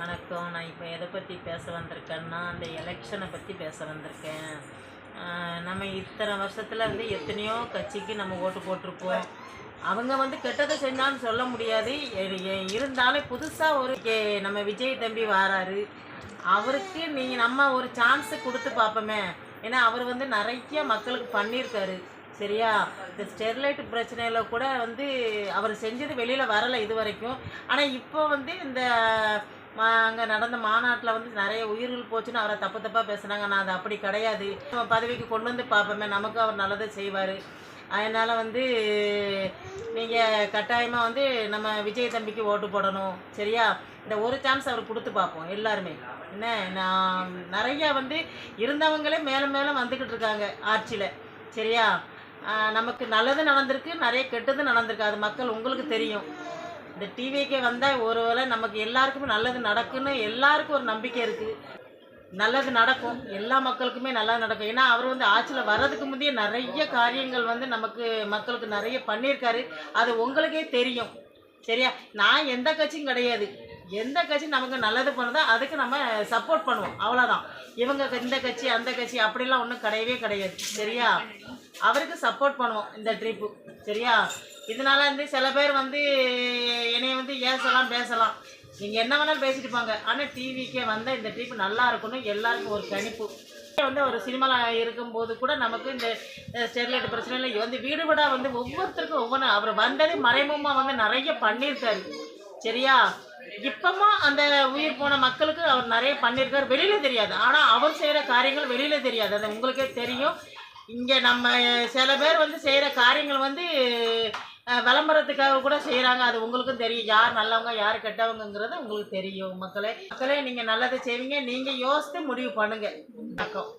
வணக்கம். நான் இப்போ எதை பற்றி பேச வந்திருக்கேன்னா, அந்த எலெக்ஷனை பற்றி பேச வந்திருக்கேன். நம்ம இத்தனை வருஷத்தில் வந்து எத்தனையோ கட்சிக்கு நம்ம ஓட்டு போட்டிருப்போம். அவங்க வந்து கெட்டதை செஞ்சான்னு சொல்ல முடியாது. இருந்தாலும் புதுசாக நம்ம விஜய் தம்பி வாராரு. அவருக்கு நம்ம ஒரு சான்ஸு கொடுத்து பார்ப்போமே. ஏன்னா அவர் வந்து நிறைய மக்களுக்கு பண்ணியிருக்காரு. சரியா? இந்த ஸ்டெர்லைட் பிரச்சனையில் கூட வந்து அவர் செஞ்சது வெளியில் வரலை இது வரைக்கும். ஆனால் இப்போ வந்து இந்த அங்கே நடந்த மாநாட்டில் வந்து நிறைய உயிர்கள் போச்சுன்னு அவரை தப்பு தப்பாக பேசுனாங்க. நான் அது அப்படி கிடையாது. நம்ம பதவிக்கு கொண்டு வந்து பார்ப்போமே, நமக்கு அவர் நல்லதை செய்வார். அதனால் வந்து நீங்கள் கட்டாயமாக வந்து நம்ம விஜய் தம்பிக்கு ஓட்டு போடணும். சரியா? இந்த ஒரு சான்ஸ் அவர் கொடுத்து பார்ப்போம் எல்லாருமே. என்ன, நான் நிறையா வந்து இருந்தவங்களே மேலே மேலே வந்துக்கிட்டு இருக்காங்க ஆட்சியில். சரியா? நமக்கு நல்லது நடந்திருக்கு, நிறைய கெட்டது நடந்திருக்கு. அது மக்கள் உங்களுக்கு தெரியும். இந்த டிவிக்கே வந்தால் ஒரு வேளை நமக்கு எல்லாருக்குமே நல்லது நடக்குன்னு எல்லாருக்கும் ஒரு நம்பிக்கை இருக்குது. நல்லது நடக்கும், எல்லா மக்களுக்குமே நல்லது நடக்கும். ஏன்னா அவர் வந்து ஆட்சியில் வர்றதுக்கு முந்தைய நிறைய காரியங்கள் வந்து நமக்கு மக்களுக்கு நிறைய பண்ணியிருக்காரு. அது உங்களுக்கே தெரியும். சரியா? நான் எந்த கட்சியும் கிடையாது. எந்த கட்சி நமக்கு நல்லது பண்ணுதோ அதுக்கு நம்ம சப்போர்ட் பண்ணுவோம், அவ்வளோதான். இவங்க இந்த கட்சி அந்த கட்சி அப்படிலாம் ஒன்றும் கிடையவே கிடையாது. சரியா? அவருக்கு சப்போர்ட் பண்ணுவோம் இந்த ட்ரிப்பு. சரியா? இதனால வந்து சில பேர் வந்து என்னைய வந்து ஏசலாம் பேசலாம், நீங்கள் என்ன வேணாலும் பேசிட்டு போங்க. ஆனால் டிவிக்கே வந்தால் இந்த ட்ரிப்பு நல்லா இருக்கணும் எல்லாருக்கும் ஒரு கணிப்பு. வந்து ஒரு சினிமாவில் இருக்கும்போது கூட நமக்கு இந்த ஸ்டெர்லைட் பிரச்சனையில் வந்து வீடு வீடாக வந்து ஒவ்வொருத்தருக்கும் ஒவ்வொன்று அவர் வந்ததே மறைமுகமாக வந்து நிறைய பண்ணியிருக்காரு. சரியா? இப்பமா அந்த உயிர் போன மக்களுக்கு அவர் நிறைய பண்ணியிருக்காரு. வெளியில் தெரியாது, ஆனால் அவர் செய்கிற காரியங்கள் வெளியில் தெரியாது. அது உங்களுக்கே தெரியும். இங்கே நம்ம சில பேர் வந்து செய்கிற காரியங்கள் வந்து விளம்பரத்துக்காக கூட செய்கிறாங்க. அது உங்களுக்கும் தெரியும், யார் நல்லவங்க யார் கெட்டவங்கிறது உங்களுக்கு தெரியும். மக்களே நீங்கள் நல்லதை செய்வீங்க. நீங்கள் யோசித்து முடிவு பண்ணுங்கள். வணக்கம்.